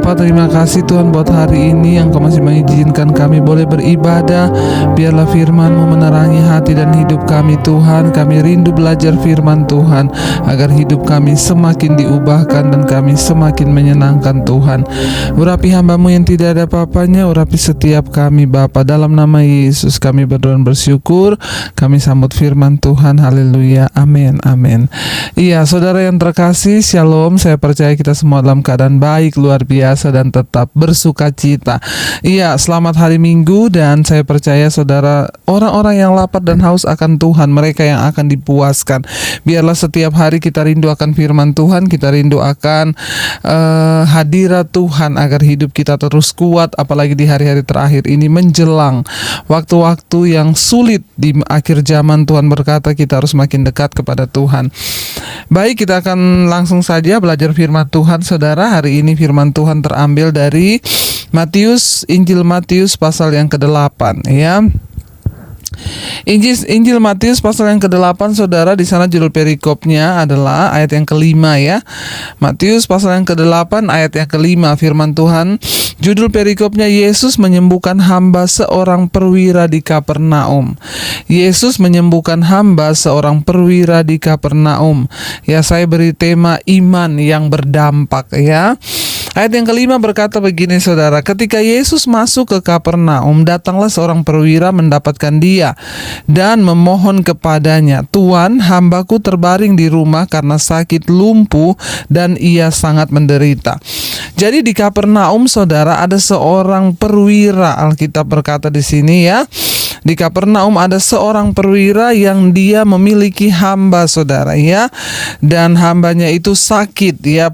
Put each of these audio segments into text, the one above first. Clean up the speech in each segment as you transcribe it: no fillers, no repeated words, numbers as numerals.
Bapa, terima kasih Tuhan buat hari ini yang Kau masih mengizinkan kami boleh beribadah. Biarlah firman-Mu menerangi hati dan hidup kami Tuhan. Kami rindu belajar firman Tuhan, agar hidup kami semakin diubahkan dan kami semakin menyenangkan Tuhan. Urapi hamba-Mu yang tidak ada apa-apanya, urapi setiap kami Bapa. Dalam nama Yesus kami berdoa dan bersyukur. Kami sambut firman Tuhan. Haleluya, amin, amin. Iya, saudara yang terkasih, shalom. Saya percaya kita semua dalam keadaan baik, luar biasa, dan tetap bersuka cita. Iya, selamat hari Minggu, dan saya percaya saudara, orang-orang yang lapar dan haus akan Tuhan, mereka yang akan dipuaskan. Biarlah setiap hari kita rindu akan firman Tuhan, kita rindu akan hadirat Tuhan, agar hidup kita terus kuat, apalagi di hari-hari terakhir ini menjelang waktu-waktu yang sulit di akhir zaman. Tuhan berkata kita harus makin dekat kepada Tuhan. Baik, kita akan langsung saja belajar firman Tuhan, saudara. Hari ini firman Tuhan terambil dari Injil Matius pasal yang ke-8, ya. Injil Matius pasal yang ke-8, saudara. Di sana judul perikopnya adalah ayat yang ke-5, ya. Matius pasal yang ke-8 ayat yang ke-5, firman Tuhan. Judul perikopnya, Yesus menyembuhkan hamba seorang perwira di Kapernaum. Yesus menyembuhkan hamba seorang perwira di Kapernaum. Ya, saya beri tema iman yang berdampak, ya. Ayat yang ke-5 berkata begini, saudara. Ketika Yesus masuk ke Kapernaum, datanglah seorang perwira mendapatkan dia dan memohon kepadanya, "Tuan, hambaku terbaring di rumah karena sakit lumpuh dan ia sangat menderita." Jadi di Kapernaum, saudara, ada seorang perwira. Alkitab berkata di sini, ya. Di Kapernaum ada seorang perwira yang dia memiliki hamba, saudara, ya. Dan hambanya itu sakit, ya,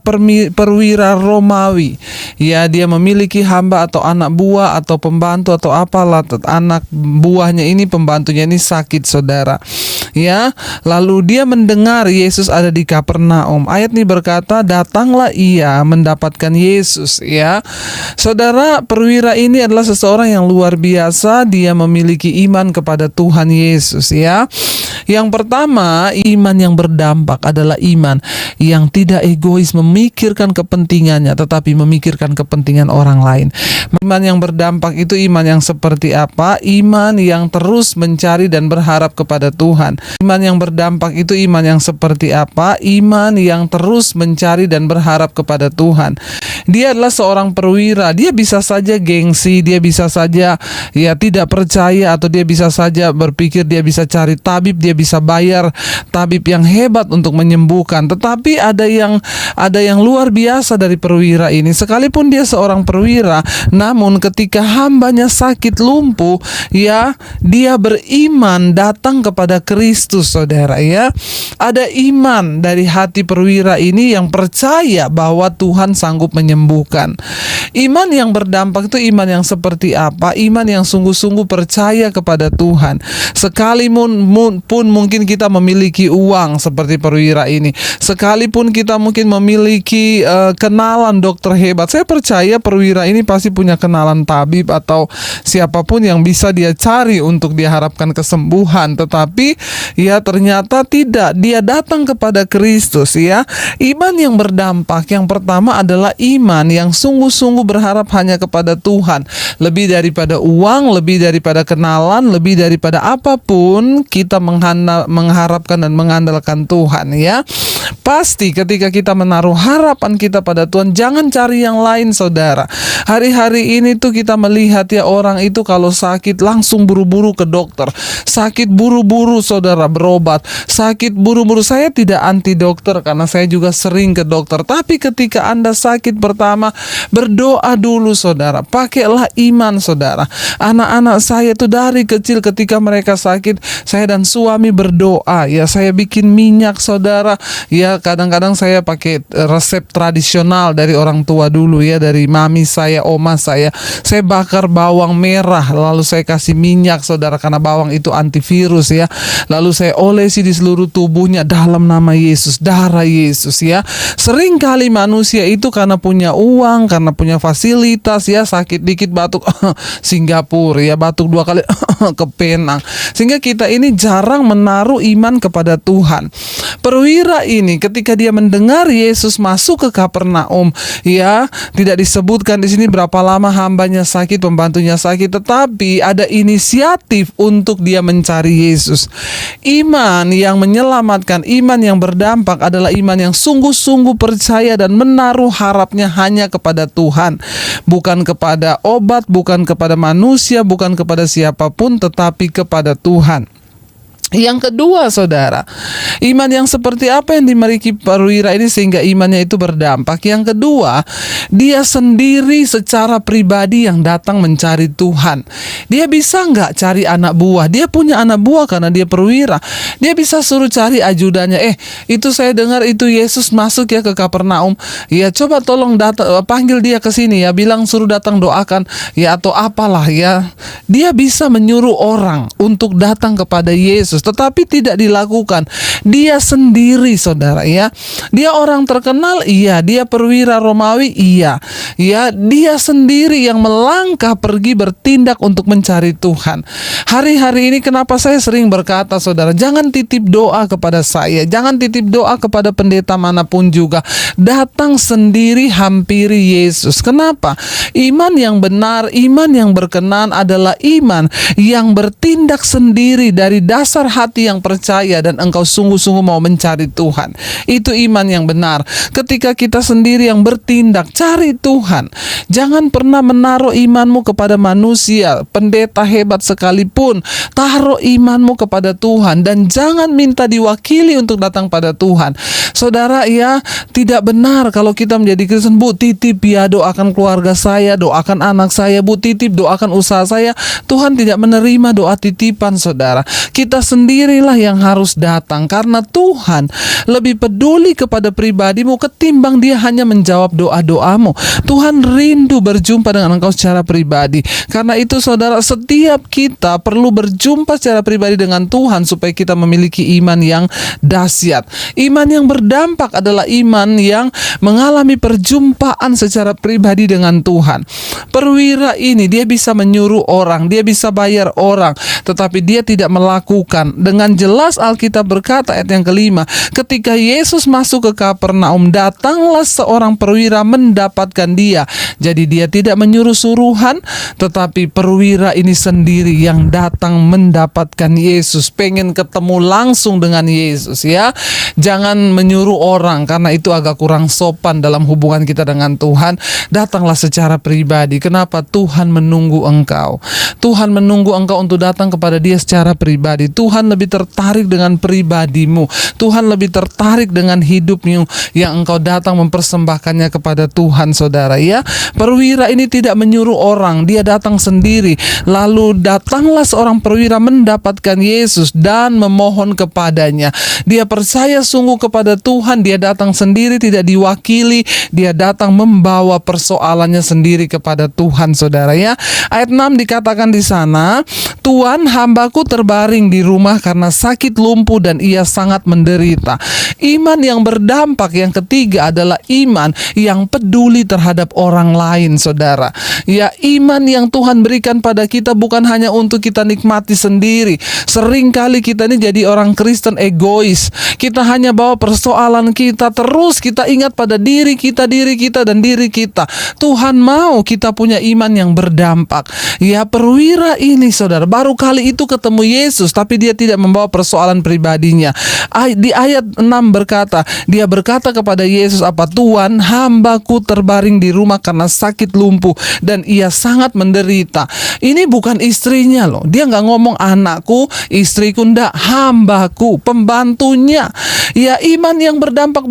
perwira Romawi. Ya, dia memiliki hamba atau anak buah atau pembantu atau apalah, anak buahnya ini, pembantunya ini sakit, saudara. Ya, lalu dia mendengar Yesus ada di Kapernaum. Ayat ini berkata, datanglah ia mendapatkan Yesus, ya. Saudara, perwira ini adalah seseorang yang luar biasa. Dia memiliki iman kepada Tuhan Yesus, ya. Yang pertama, iman yang berdampak adalah iman yang tidak egois, memikirkan kepentingannya, tetapi memikirkan kepentingan orang lain. Iman yang berdampak itu iman yang seperti apa? Iman yang terus mencari dan berharap kepada Tuhan. Iman yang berdampak itu iman yang seperti apa? Iman yang terus mencari dan berharap kepada Tuhan. Dia adalah seorang perwira. Dia bisa saja gengsi, dia bisa saja ya tidak percaya, atau dia bisa saja berpikir dia bisa cari tabib, dia bisa bayar tabib yang hebat untuk menyembuhkan. Tetapi ada yang luar biasa dari perwira ini. Sekalipun dia seorang perwira, namun ketika hambanya sakit lumpuh, ya, dia beriman datang kepada Kristus, saudara, ya. Ada iman dari hati perwira ini yang percaya bahwa Tuhan sanggup menyembuhkan. Iman yang berdampak itu iman yang seperti apa? Iman yang sungguh-sungguh percaya kepada Tuhan. Sekalipun mungkin kita memiliki uang seperti perwira ini, sekalipun kita mungkin memiliki kenalan dokter hebat, saya percaya perwira ini pasti punya kenalan tabib atau siapapun yang bisa dia cari untuk diharapkan kesembuhan. Tetapi ya ternyata tidak, dia datang kepada Kristus, ya. Iman yang berdampak yang pertama adalah iman yang sungguh-sungguh berharap hanya kepada Tuhan. Lebih daripada uang, lebih daripada kenalan, lebih daripada apapun, kita mengharapkan dan mengandalkan Tuhan, ya. Pasti ketika kita menaruh harapan kita pada Tuhan, jangan cari yang lain, saudara. Hari-hari ini tuh kita melihat, ya, orang itu kalau sakit langsung buru-buru ke dokter. Sakit buru-buru, saudara, berobat. Sakit buru-buru. Saya tidak anti dokter karena saya juga sering ke dokter. Tapi ketika Anda sakit, pertama berdoa dulu, saudara. Pakailah iman, saudara. Anak-anak saya tuh dari kecil ketika mereka sakit, saya dan suami berdoa, ya. Saya bikin minyak, saudara. Ya, kadang-kadang saya pakai resep tradisional dari orang tua dulu, ya, dari mami saya, oma saya. Saya bakar bawang merah, lalu saya kasih minyak, saudara, karena bawang itu antivirus, ya. Lalu saya olesi di seluruh tubuhnya dalam nama Yesus, darah Yesus, ya. Sering kali manusia itu karena punya uang, karena punya fasilitas, ya, sakit dikit batuk Singapura, ya, batuk 2 kali ke Penang. Sehingga kita ini jarang orang menaruh iman kepada Tuhan. Perwira ini ketika dia mendengar Yesus masuk ke Kapernaum, ya, tidak disebutkan di sini berapa lama hambanya sakit, pembantunya sakit, tetapi ada inisiatif untuk dia mencari Yesus. Iman yang menyelamatkan, iman yang berdampak adalah iman yang sungguh-sungguh percaya dan menaruh harapnya hanya kepada Tuhan, bukan kepada obat, bukan kepada manusia, bukan kepada siapapun, tetapi kepada Tuhan. Yang kedua, saudara, iman yang seperti apa yang dimiliki perwira ini sehingga imannya itu berdampak? Yang kedua, dia sendiri secara pribadi yang datang mencari Tuhan. Dia bisa nggak cari anak buah? Dia punya anak buah karena dia perwira. Dia bisa suruh cari ajudannya. Itu saya dengar itu Yesus masuk ya ke Kapernaum. Ya, coba tolong datang, panggil dia ke sini ya, bilang suruh datang doakan ya, atau apalah ya. Dia bisa menyuruh orang untuk datang kepada Yesus, tetapi tidak dilakukan. Dia sendiri, saudara, ya. Dia orang terkenal, iya. Dia perwira Romawi, iya. Ya, dia sendiri yang melangkah pergi bertindak untuk mencari Tuhan. Hari-hari ini kenapa saya sering berkata, saudara, jangan titip doa kepada saya, jangan titip doa kepada pendeta manapun juga. Datang sendiri hampiri Yesus. Kenapa? Iman yang benar, iman yang berkenan adalah iman yang bertindak sendiri dari dasar hati yang percaya dan engkau sungguh-sungguh mau mencari Tuhan. Itu iman yang benar. Ketika kita sendiri yang bertindak, cari Tuhan. Jangan pernah menaruh imanmu kepada manusia, pendeta hebat sekalipun. Taruh imanmu kepada Tuhan dan jangan minta diwakili untuk datang pada Tuhan. Saudara, ya, tidak benar kalau kita menjadi Kristen, Bu, titip ya, doakan keluarga saya, doakan anak saya, Bu, titip doakan usaha saya. Tuhan tidak menerima doa titipan, saudara. Kita sendirilah yang harus datang karena Tuhan lebih peduli kepada pribadimu ketimbang dia hanya menjawab doa-doamu. Tuhan rindu berjumpa dengan engkau secara pribadi. Karena itu, saudara, setiap kita perlu berjumpa secara pribadi dengan Tuhan supaya kita memiliki iman yang dahsyat. Iman yang berdampak adalah iman yang mengalami perjumpaan secara pribadi dengan Tuhan. Perwira ini dia bisa menyuruh orang, dia bisa bayar orang, tetapi dia tidak melakukan. Dengan jelas Alkitab berkata ayat yang kelima, ketika Yesus masuk ke Kapernaum, datanglah seorang perwira mendapatkan dia. Jadi dia tidak menyuruh suruhan, tetapi perwira ini sendiri yang datang mendapatkan Yesus, pengen ketemu langsung dengan Yesus, ya. Jangan menyuruh orang karena itu agak kurang sopan dalam hubungan kita dengan Tuhan. Datanglah secara pribadi. Kenapa? Tuhan menunggu engkau. Tuhan menunggu engkau untuk datang kepada dia secara pribadi. Tuhan lebih tertarik dengan pribadimu. Tuhan lebih tertarik dengan hidupmu yang engkau datang mempersembahkannya kepada Tuhan, saudara, ya. Perwira ini tidak menyuruh orang, dia datang sendiri. Lalu datanglah seorang perwira mendapatkan Yesus dan memohon kepadanya. Dia percaya sungguh kepada Tuhan, dia datang sendiri, tidak diwakili, dia datang membawa persoalannya sendiri kepada Tuhan, saudara, ya. Ayat 6 dikatakan di sana, Tuhan, hambaku terbaring di rumah karena sakit lumpuh dan ia sangat menderita. Iman yang berdampak yang ketiga adalah iman yang peduli terhadap orang lain, saudara. Ya, iman yang Tuhan berikan pada kita bukan hanya untuk kita nikmati sendiri. Seringkali kita ini jadi orang Kristen egois. Kita hanya bawa persoalan kita, terus kita ingat pada diri kita, dan diri kita. Tuhan mau kita punya iman yang berdampak. Ya, perwira ini, saudara, baru kali itu ketemu Yesus, tapi dia tidak membawa persoalan pribadinya. Di ayat 6 berkata, dia berkata kepada Yesus, apa? Tuhan, hambaku terbaring di rumah karena sakit lumpuh dan ia sangat menderita. Ini bukan istrinya loh. Dia nggak ngomong anakku, istriku, ndak, hambaku, pembantunya. Ya, iman yang berdampak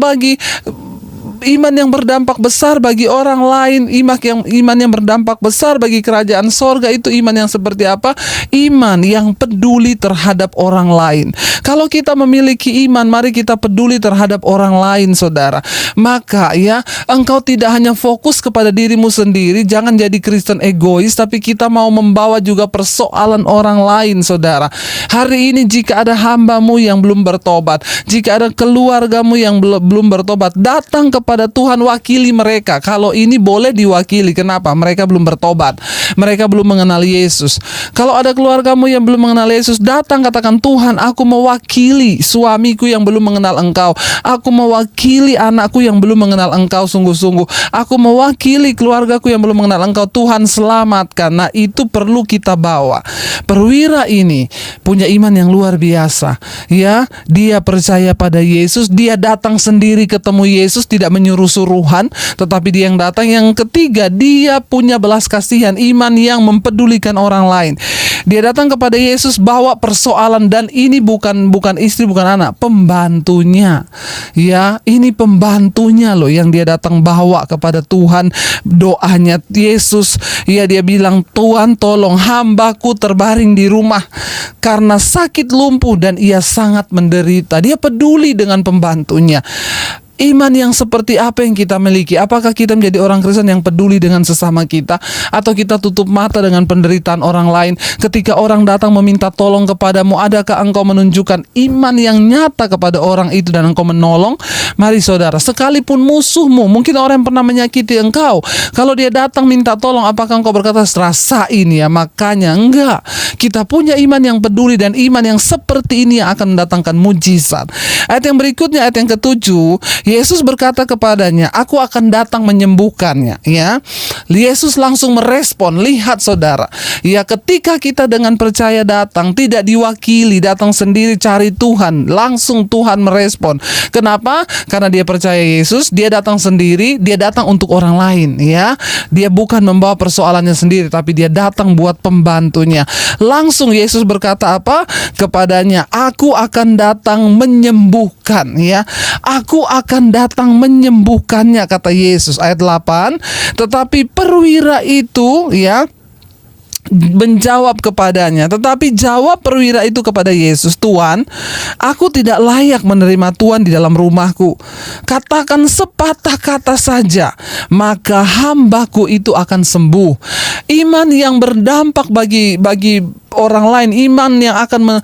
besar bagi orang lain, iman yang berdampak besar bagi kerajaan sorga, itu iman yang seperti apa? Iman yang peduli terhadap orang lain. Kalau kita memiliki iman, mari kita peduli terhadap orang lain, saudara. Maka ya, engkau tidak hanya fokus kepada dirimu sendiri, jangan jadi Kristen egois, tapi kita mau membawa juga persoalan orang lain, saudara. Hari ini jika ada hambamu yang belum bertobat, jika ada keluargamu yang belum bertobat, datang ke kepada Tuhan, wakili mereka. Kalau ini boleh diwakili, kenapa? Mereka belum bertobat, mereka belum mengenal Yesus. Kalau ada keluargamu yang belum mengenal Yesus, datang katakan, Tuhan, aku mewakili suamiku yang belum mengenal Engkau, aku mewakili anakku yang belum mengenal Engkau sungguh-sungguh, aku mewakili keluargaku yang belum mengenal Engkau, Tuhan selamatkan. Nah, itu perlu kita bawa. Perwira ini punya iman yang luar biasa, ya. Dia percaya pada Yesus, dia datang sendiri ketemu Yesus, tidak menyuruh-suruhan, tetapi dia yang datang. Yang ketiga, dia punya belas kasihan, iman yang mempedulikan orang lain. Dia datang kepada Yesus bawa persoalan, dan ini bukan istri, bukan anak, pembantunya. Ya, ini pembantunya loh yang dia datang bawa kepada Tuhan. Doanya Yesus, ya, dia bilang, Tuhan tolong hambaku terbaring di rumah karena sakit lumpuh dan ia sangat menderita. Dia peduli dengan pembantunya. Iman yang seperti apa yang kita miliki? Apakah kita menjadi orang Kristen yang peduli dengan sesama kita, atau kita tutup mata dengan penderitaan orang lain? Ketika orang datang meminta tolong kepadamu, adakah engkau menunjukkan iman yang nyata kepada orang itu dan engkau menolong? Mari saudara, sekalipun musuhmu, mungkin orang yang pernah menyakiti engkau, kalau dia datang minta tolong, apakah engkau berkata, rasain ya? Makanya enggak. Kita punya iman yang peduli, dan iman yang seperti ini yang akan mendatangkan mujizat. Ayat yang berikutnya, ayat yang ketujuh, Yesus berkata kepadanya, aku akan datang menyembuhkannya. Ya, Yesus langsung merespon. Lihat saudara, ya, ketika kita dengan percaya datang, tidak diwakili, datang sendiri cari Tuhan, langsung Tuhan merespon. Kenapa? Karena dia percaya Yesus, dia datang sendiri, dia datang untuk orang lain. Ya, dia bukan membawa persoalannya sendiri, tapi dia datang buat pembantunya. Langsung Yesus berkata apa kepadanya? Aku akan datang menyembuhkan. Ya, aku akan datang menyembuhkannya, kata Yesus. Ayat 8, tetapi perwira itu, ya, menjawab kepadanya. Tetapi jawab perwira itu kepada Yesus, Tuhan, aku tidak layak menerima Tuhan di dalam rumahku. Katakan sepatah kata saja, maka hambaku itu akan sembuh. Iman yang berdampak bagi orang lain, iman yang akan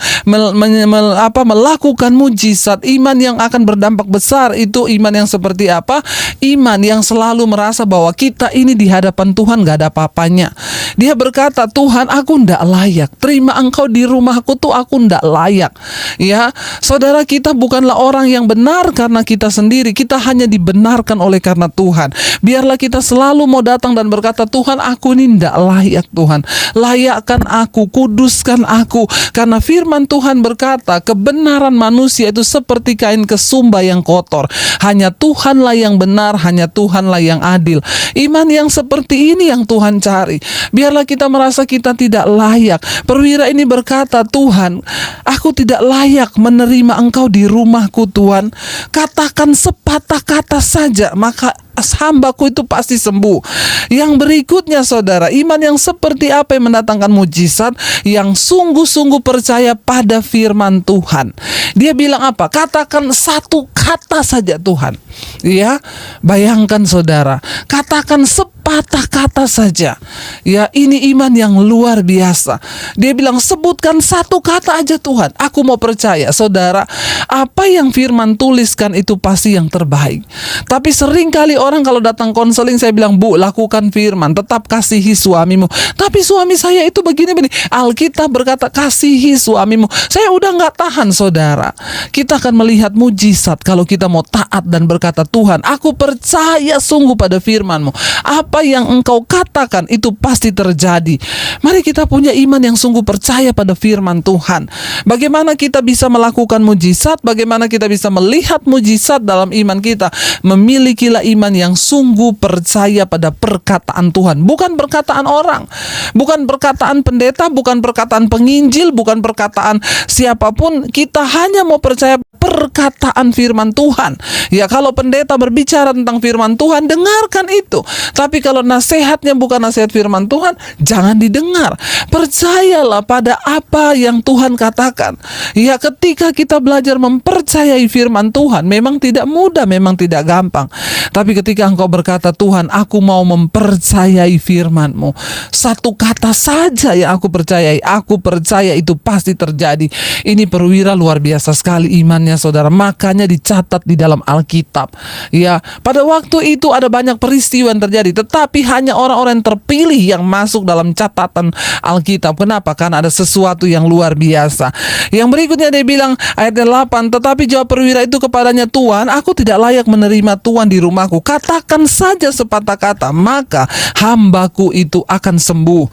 melakukan mujizat, iman yang akan berdampak besar, itu iman yang seperti apa? Iman yang selalu merasa bahwa kita ini di hadapan Tuhan gak ada apa-apanya. Dia berkata, Tuhan, aku ndak layak, terima engkau di rumahku tuh aku ndak layak. Ya, saudara, kita bukanlah orang yang benar karena kita sendiri, kita hanya dibenarkan oleh karena Tuhan. Biarlah kita selalu mau datang dan berkata, Tuhan, aku ini ndak layak, Tuhan, layakkan aku, kuduskan aku. Karena firman Tuhan berkata, kebenaran manusia itu seperti kain kesumba yang kotor. Hanya Tuhanlah yang benar, hanya Tuhanlah yang adil. Iman yang seperti ini yang Tuhan cari. Biarlah kita merasa kita tidak layak. Perwira ini berkata, Tuhan, aku tidak layak menerima engkau di rumahku, Tuhan. Katakan sepatah kata saja, maka hambaku itu pasti sembuh. Yang berikutnya saudara, iman yang seperti apa yang mendatangkan mujizat? Yang sungguh-sungguh percaya pada firman Tuhan. Dia bilang apa? Katakan satu kata saja, Tuhan. Ya, bayangkan saudara, katakan sepatah kata saja. Ya, ini iman yang luar biasa. Dia bilang, sebutkan satu kata aja, Tuhan, aku mau percaya. Saudara, apa yang firman tuliskan itu pasti yang terbaik. Tapi seringkali orang kalau datang konseling, saya bilang, Bu, lakukan firman, tetap kasihi suamimu. Tapi suami saya itu begini-begini. Alkitab berkata, kasihi suamimu. Saya udah gak tahan, saudara. Kita akan melihat mujizat kalau kita mau taat dan berkata, Tuhan, aku percaya sungguh pada firman-Mu. Apa yang Engkau katakan itu pasti terjadi. Mari kita punya iman yang sungguh percaya pada firman Tuhan. Bagaimana kita bisa melakukan mujizat? Bagaimana kita bisa melihat mujizat dalam iman kita? Memilikilah iman yang sungguh percaya pada perkataan Tuhan, bukan perkataan orang, bukan perkataan pendeta, bukan perkataan penginjil, bukan perkataan siapapun. Kita hanya mau percaya perkataan firman Tuhan. Ya, kalau pendeta berbicara tentang firman Tuhan, dengarkan itu. Tapi kalau nasihatnya bukan nasihat firman Tuhan, jangan didengar. Percayalah pada apa yang Tuhan katakan. Ya, ketika kita belajar mempercayai firman Tuhan, memang tidak mudah, memang tidak gampang. Tapi ketika engkau berkata, Tuhan, aku mau mempercayai firman-Mu, satu kata saja yang aku percayai, aku percaya itu pasti terjadi. Ini perwira luar biasa sekali imannya, hidupnya saudara, makanya dicatat di dalam Alkitab. Ya, pada waktu itu ada banyak peristiwa yang terjadi, tetapi hanya orang-orang yang terpilih yang masuk dalam catatan Alkitab. Kenapa? Karena ada sesuatu yang luar biasa. Yang berikutnya dia bilang ayat 8, tetapi jawab perwira itu kepadanya, Tuan, aku tidak layak menerima Tuan di rumahku. Katakan saja sepatah kata, maka hambaku itu akan sembuh.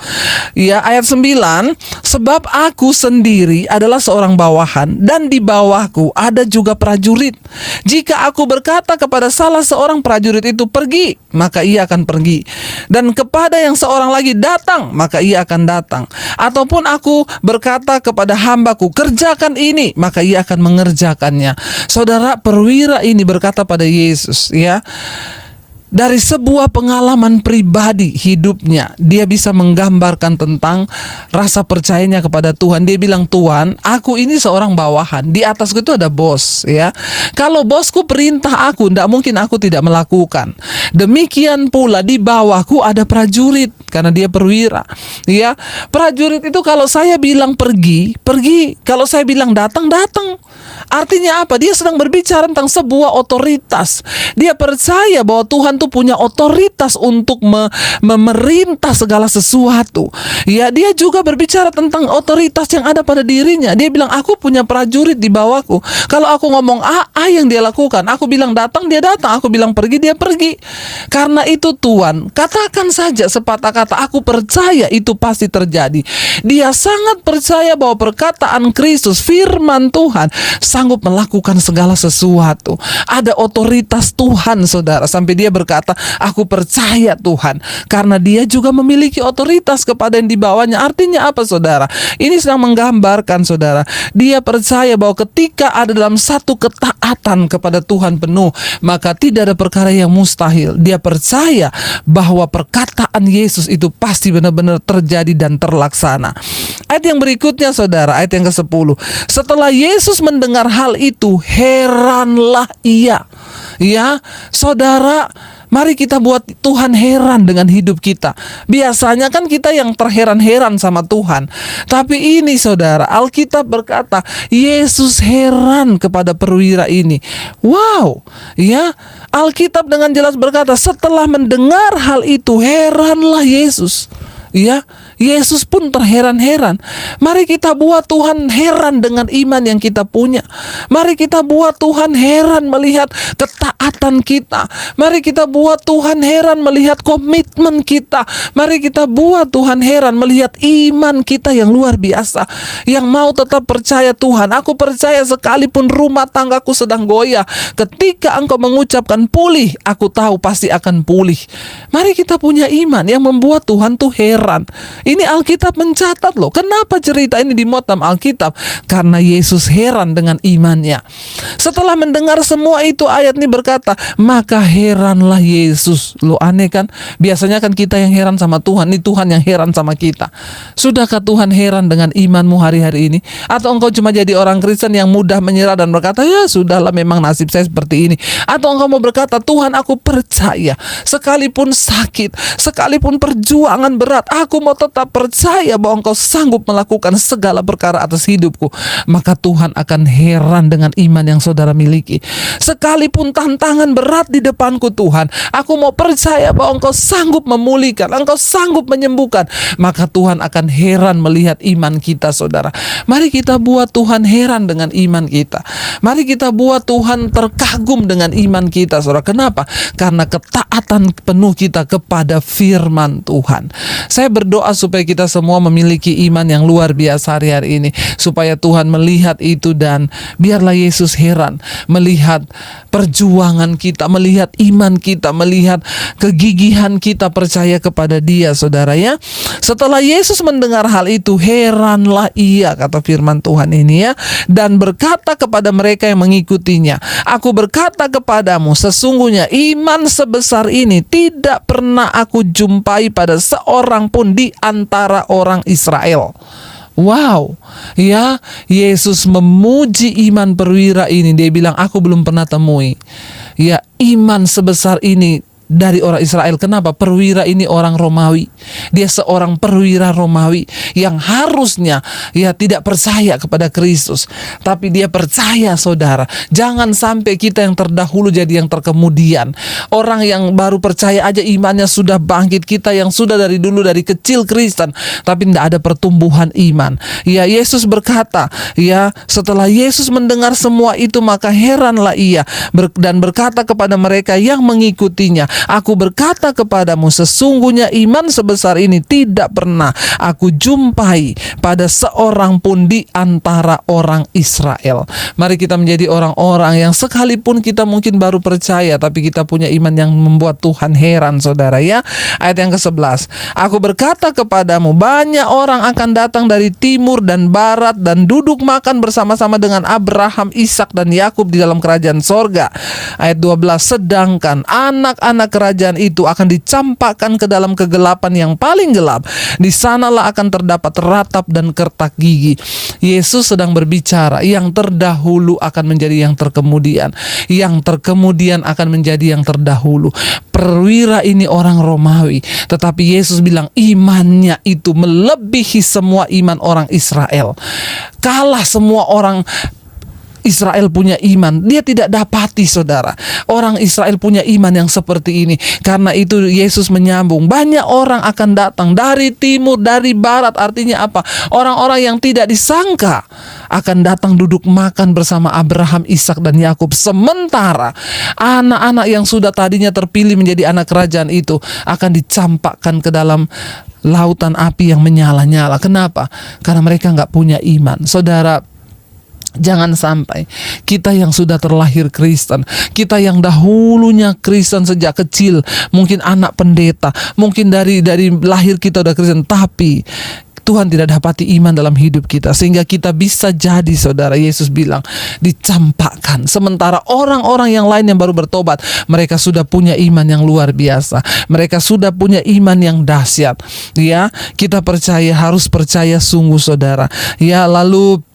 Ya, ayat 9, sebab aku sendiri adalah seorang bawahan, dan di bawahku ada juga prajurit. Jika aku berkata kepada salah seorang prajurit itu pergi, maka ia akan pergi, dan kepada yang seorang lagi datang, maka ia akan datang. Ataupun aku berkata kepada hambaku kerjakan ini, maka ia akan mengerjakannya. Saudara, perwira ini berkata pada Yesus, ya, dari sebuah pengalaman pribadi hidupnya, dia bisa menggambarkan tentang rasa percayanya kepada Tuhan. Dia bilang, Tuhan, aku ini seorang bawahan, di atasku itu ada bos, ya. Kalau bosku perintah aku, tidak mungkin aku tidak melakukan. Demikian pula di bawahku ada prajurit, karena dia perwira, ya. Prajurit itu kalau saya bilang pergi, pergi. Kalau saya bilang datang, datang. Artinya apa? Dia sedang berbicara tentang sebuah otoritas. Dia percaya bahwa Tuhan tuh punya otoritas untuk memerintah segala sesuatu. Ya, dia juga berbicara tentang otoritas yang ada pada dirinya. Dia bilang, aku punya prajurit di bawahku. Kalau aku ngomong A yang dia lakukan. Aku bilang datang, dia datang. Aku bilang pergi, dia pergi. Karena itu Tuhan, katakan saja sepatah kata, aku percaya itu pasti terjadi. Dia sangat percaya bahwa perkataan Kristus, firman Tuhan, sanggup melakukan segala sesuatu. Ada otoritas Tuhan, saudara. Sampai dia berkata, aku percaya Tuhan, karena dia juga memiliki otoritas kepada yang di bawahnya. Artinya apa, saudara? Ini sedang menggambarkan, saudara, dia percaya bahwa ketika ada dalam satu ketaatan kepada Tuhan penuh, maka tidak ada perkara yang mustahil. Dia percaya bahwa perkataan Yesus itu pasti benar-benar terjadi dan terlaksana. Ayat yang berikutnya, saudara, ayat yang ke-10. Setelah Yesus mendengar hal itu, heranlah ia. Ya, saudara, mari kita buat Tuhan heran dengan hidup kita. Biasanya kan kita yang terheran-heran sama Tuhan. Tapi ini, saudara, Alkitab berkata, Yesus heran kepada perwira ini. Wow, ya, Alkitab dengan jelas berkata, setelah mendengar hal itu, heranlah Yesus. Ya, Yesus pun terheran-heran. Mari kita buat Tuhan heran dengan iman yang kita punya. Mari kita buat Tuhan heran melihat ketaatan kita. Mari kita buat Tuhan heran melihat komitmen kita. Mari kita buat Tuhan heran melihat iman kita yang luar biasa, yang mau tetap percaya Tuhan. Aku percaya sekalipun rumah tanggaku sedang goyah, ketika engkau mengucapkan pulih, aku tahu pasti akan pulih. Mari kita punya iman yang membuat Tuhan tuh heran. Ini Alkitab mencatat loh. Kenapa cerita ini dimuat dalam Alkitab? Karena Yesus heran dengan imannya. Setelah mendengar semua itu, ayat ini berkata, maka heranlah Yesus. Lo aneh kan? Biasanya kan kita yang heran sama Tuhan, ini Tuhan yang heran sama kita. Sudahkah Tuhan heran dengan imanmu hari-hari ini? Atau engkau cuma jadi orang Kristen yang mudah menyerah dan berkata, ya sudahlah, memang nasib saya seperti ini. Atau engkau mau berkata, Tuhan, aku percaya, sekalipun sakit, sekalipun perjuangan berat, aku mau tetap percaya bahwa engkau sanggup melakukan segala perkara atas hidupku. Maka Tuhan akan heran dengan iman yang saudara miliki. Sekalipun tantangan berat di depanku, Tuhan, aku mau percaya bahwa engkau sanggup memulihkan, engkau sanggup menyembuhkan. Maka Tuhan akan heran melihat iman kita, saudara. Mari kita buat Tuhan heran dengan iman kita. Mari kita buat Tuhan terkagum dengan iman kita, saudara. Kenapa? Karena ketaatan penuh kita kepada firman Tuhan. Saya berdoa supaya kita semua memiliki iman yang luar biasa hari-hari ini, supaya Tuhan melihat itu dan biarlah Yesus heran melihat perjuangan kita, melihat iman kita, melihat kegigihan kita percaya kepada Dia, saudara, ya. Setelah Yesus mendengar hal itu, heranlah ia, kata firman Tuhan ini, ya, dan berkata kepada mereka yang mengikutinya, aku berkata kepadamu, sesungguhnya iman sebesar ini tidak pernah aku jumpai pada seorang pun di antara orang Israel. Wow, ya, Yesus memuji iman perwira ini. Dia bilang, aku belum pernah temui, ya, iman sebesar ini dari orang Israel. Kenapa? Perwira ini orang Romawi. Dia seorang perwira Romawi yang harusnya tidak percaya kepada Kristus, tapi dia percaya, saudara. Jangan sampai kita yang terdahulu jadi yang terkemudian. Orang yang baru percaya aja imannya sudah bangkit, kita yang sudah dari dulu dari kecil Kristen tapi tidak ada pertumbuhan iman. Yesus berkata, setelah Yesus mendengar semua itu, maka heranlah ia dan berkata kepada mereka yang mengikutinya, "Aku berkata kepadamu, sesungguhnya iman sebesar ini tidak pernah aku jumpai pada seorang pun di antara orang Israel." Mari kita menjadi orang-orang yang sekalipun kita mungkin baru percaya, tapi kita punya iman yang membuat Tuhan heran, saudara. Ayat yang ke-11, "Aku berkata kepadamu, banyak orang akan datang dari timur dan barat dan duduk makan bersama-sama dengan Abraham, Ishak dan Yakub di dalam kerajaan sorga." Ayat 12, "Sedangkan anak-anak kerajaan itu akan dicampakkan ke dalam kegelapan yang paling gelap. Di sanalah akan terdapat ratap dan kertak gigi." Yesus sedang berbicara, yang terdahulu akan menjadi yang terkemudian, yang terkemudian akan menjadi yang terdahulu. Perwira ini orang Romawi, tetapi Yesus bilang imannya itu melebihi semua iman orang Israel. Kalah semua orang Israel punya iman, dia tidak dapati, saudara. Orang Israel punya iman yang seperti ini. Karena itu Yesus menyambung, banyak orang akan datang dari timur, dari barat. Artinya apa? Orang-orang yang tidak disangka akan datang duduk makan bersama Abraham, Ishak dan Yakub. Sementara anak-anak yang sudah tadinya terpilih menjadi anak kerajaan itu akan dicampakkan ke dalam lautan api yang menyala-nyala. Kenapa? Karena mereka nggak punya iman. Saudara, jangan sampai kita yang sudah terlahir Kristen, kita yang dahulunya Kristen sejak kecil, mungkin anak pendeta, mungkin dari lahir kita udah Kristen, tapi Tuhan tidak dapati iman dalam hidup kita, sehingga kita bisa jadi, saudara, Yesus bilang dicampakkan. Sementara orang-orang yang lain yang baru bertobat, mereka sudah punya iman yang luar biasa, mereka sudah punya iman yang dahsyat. Kita percaya, harus percaya sungguh, saudara. Lalu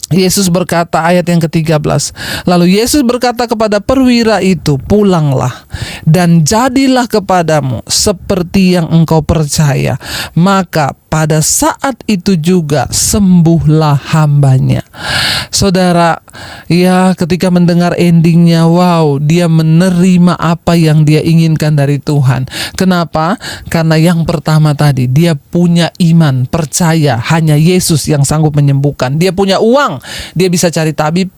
Yesus berkata, ayat yang ke-13, "Lalu Yesus berkata kepada perwira itu, pulanglah dan jadilah kepadamu seperti yang engkau percaya. Maka pada saat itu juga sembuhlah hambanya." Saudara, ketika mendengar endingnya, wow, dia menerima apa yang dia inginkan dari Tuhan. Kenapa? Karena yang pertama tadi, dia punya iman, percaya hanya Yesus yang sanggup menyembuhkan. Dia punya uang, dia bisa cari tabib.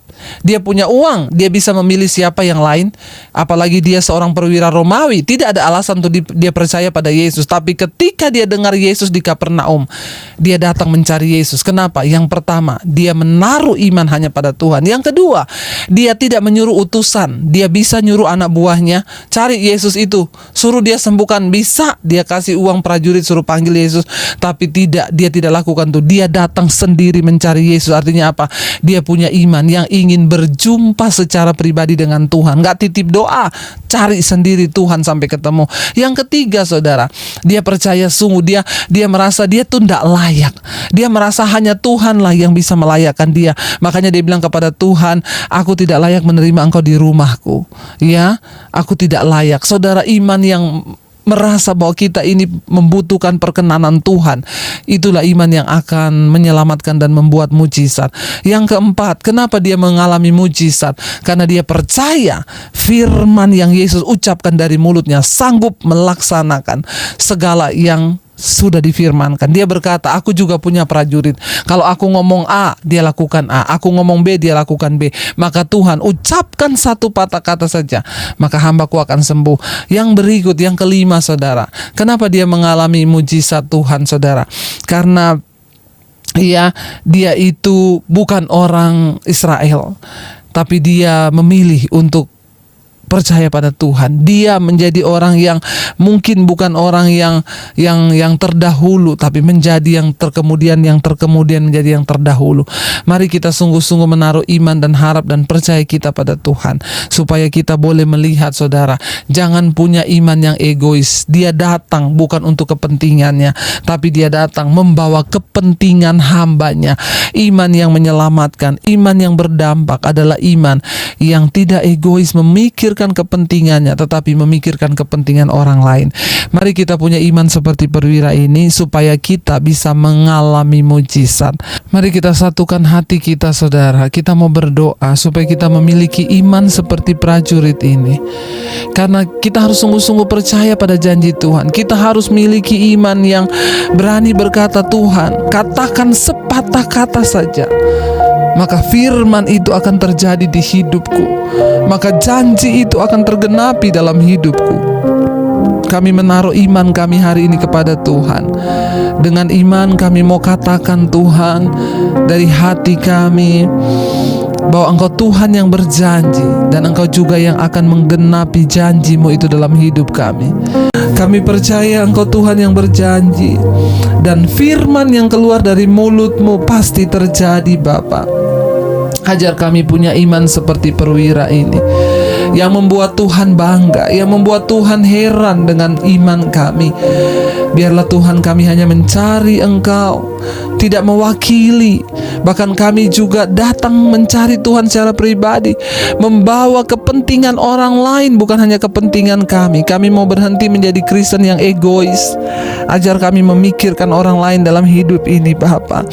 Dia punya uang, dia bisa memilih siapa yang lain. Apalagi dia seorang perwira Romawi, tidak ada alasan untuk dia percaya pada Yesus. Tapi ketika dia dengar Yesus di Kapernaum, dia datang mencari Yesus. Kenapa? Yang pertama, dia menaruh iman hanya pada Tuhan. Yang kedua, dia tidak menyuruh utusan. Dia bisa nyuruh anak buahnya, cari Yesus itu, suruh dia sembuhkan. Bisa dia kasih uang prajurit suruh panggil Yesus. Tapi tidak, dia tidak lakukan itu. Dia datang sendiri mencari Yesus. Artinya apa? Dia punya iman yang ingin berjumpa secara pribadi dengan Tuhan. Gak titip doa, cari sendiri Tuhan sampai ketemu. Yang ketiga, saudara, dia percaya sungguh. Dia merasa dia tuh tidak layak. Dia merasa hanya Tuhanlah yang bisa melayakkan dia. Makanya dia bilang kepada Tuhan, "Aku tidak layak menerima engkau di rumahku. Aku tidak layak." Saudara, iman yang merasa bahwa kita ini membutuhkan perkenanan Tuhan, itulah iman yang akan menyelamatkan dan membuat mujizat. Yang keempat, kenapa dia mengalami mujizat? Karena dia percaya firman yang Yesus ucapkan dari mulutnya, sanggup melaksanakan segala yang sudah difirmankan. Dia berkata, "Aku juga punya prajurit. Kalau aku ngomong A, dia lakukan A. Aku ngomong B, dia lakukan B. Maka Tuhan, ucapkan satu patah kata saja, maka hambaku akan sembuh." Yang berikut, yang kelima, saudara, kenapa dia mengalami mujizat Tuhan, saudara? Karena dia itu bukan orang Israel, tapi dia memilih untuk percaya pada Tuhan. Dia menjadi orang yang mungkin bukan orang yang terdahulu, tapi menjadi yang terkemudian menjadi yang terdahulu. Mari kita sungguh-sungguh menaruh iman dan harap dan percaya kita pada Tuhan, supaya kita boleh melihat, saudara, jangan punya iman yang egois. Dia datang bukan untuk kepentingannya, tapi dia datang membawa kepentingan hambanya. Iman yang menyelamatkan, iman yang berdampak adalah iman yang tidak egois, memikirkan memikirkan kepentingannya, tetapi memikirkan kepentingan orang lain. Mari kita punya iman seperti perwira ini supaya kita bisa mengalami mujizat. Mari kita satukan hati kita, saudara. Kita mau berdoa supaya kita memiliki iman seperti prajurit ini. Karena kita harus sungguh-sungguh percaya pada janji Tuhan. Kita harus miliki iman yang berani berkata, Tuhan, katakan sepatah kata saja, maka firman itu akan terjadi di hidupku, maka janji itu akan tergenapi dalam hidupku. Kami menaruh iman kami hari ini kepada Tuhan. Dengan iman kami mau katakan, Tuhan, dari hati kami, bahwa Engkau Tuhan yang berjanji, dan Engkau juga yang akan menggenapi janji-Mu itu dalam hidup kami. Kami percaya Engkau Tuhan yang berjanji, dan firman yang keluar dari mulut-Mu pasti terjadi, Bapa. Ajar kami punya iman seperti perwira ini, yang membuat Tuhan bangga, yang membuat Tuhan heran dengan iman kami. Biarlah Tuhan kami hanya mencari Engkau, tidak mewakili. Bahkan kami juga datang mencari Tuhan secara pribadi, membawa kepentingan orang lain, bukan hanya kepentingan kami. Kami mau berhenti menjadi Kristen yang egois. Ajar kami memikirkan orang lain dalam hidup ini, Bapa.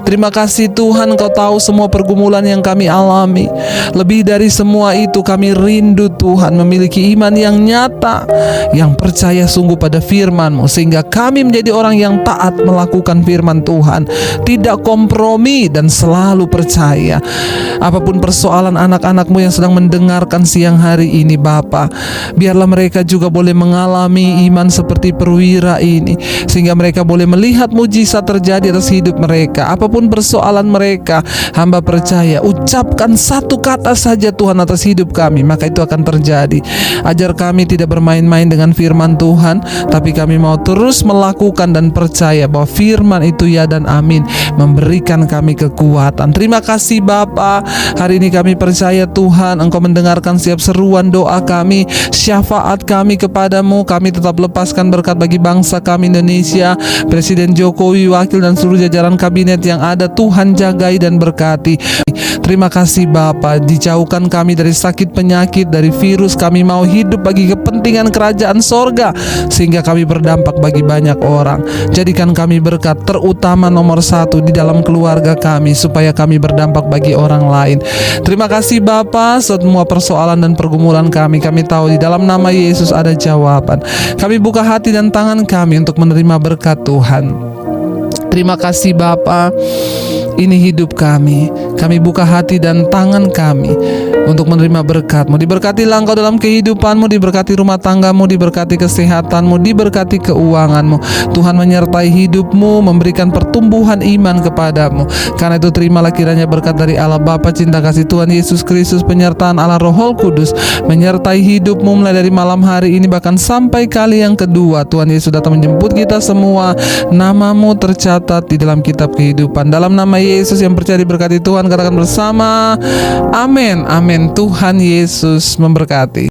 Terima kasih Tuhan, Engkau tahu semua pergumulan yang kami alami. Lebih dari semua itu, kami rindu Tuhan memiliki iman yang nyata, yang percaya sungguh pada firman-Mu, sehingga kami menjadi orang yang taat melakukan firman Tuhan, tidak kompromi dan selalu percaya. Apapun persoalan anak-anak-Mu yang sedang mendengarkan siang hari ini, Bapa, biarlah mereka juga boleh mengalami iman seperti perwira ini, sehingga mereka boleh melihat mujizat terjadi atas hidup mereka. Apapun persoalan mereka, hamba percaya, ucapkan satu kata saja Tuhan atas hidup kami, maka itu akan terjadi. Ajar kami tidak bermain-main dengan firman Tuhan, tapi kami mau terus melakukan dan percaya bahwa firman itu ya dan amin, memberikan kami kekuatan. Terima kasih Bapa. Hari ini kami percaya Tuhan, Engkau mendengarkan setiap seruan doa kami, syafaat kami kepadamu. Kami tetap lepaskan berkat bagi bangsa kami Indonesia, Presiden Jokowi, wakil dan seluruh jajaran kabinet yang ada. Tuhan jagai dan berkati. Terima kasih Bapa, dijauhkan kami dari sakit penyakit, dari virus. Kami mau hidup bagi kepentingan kerajaan sorga, sehingga kami berdampak bagi banyak orang. Jadikan kami berkat, terutama nomor satu di dalam keluarga kami, supaya kami berdampak bagi orang lain. Terima kasih Bapa, semua persoalan dan pergumulan kami tahu di dalam nama Yesus ada jawaban. Kami buka hati dan tangan kami untuk menerima berkat Tuhan. Terima kasih Bapa, ini hidup kami. Kami buka hati dan tangan kami untuk menerima berkat-Mu. Diberkatilah Engkau dalam kehidupan-Mu, diberkati rumah tangga-Mu, diberkati kesehatan-Mu, diberkati keuangan-Mu. Tuhan menyertai hidup-Mu, memberikan pertumbuhan iman kepadamu. Karena itu terimalah kiranya berkat dari Allah Bapa, cinta kasih Tuhan Yesus Kristus, penyertaan Allah Roh Kudus menyertai hidup-Mu mulai dari malam hari ini bahkan sampai kali yang kedua. Tuhan Yesus datang menjemput kita semua. Nama-Mu tercatat di dalam kitab kehidupan. Dalam nama Yesus yang percaya diberkati Tuhan, katakan bersama, amin, amin. Tuhan Yesus memberkati.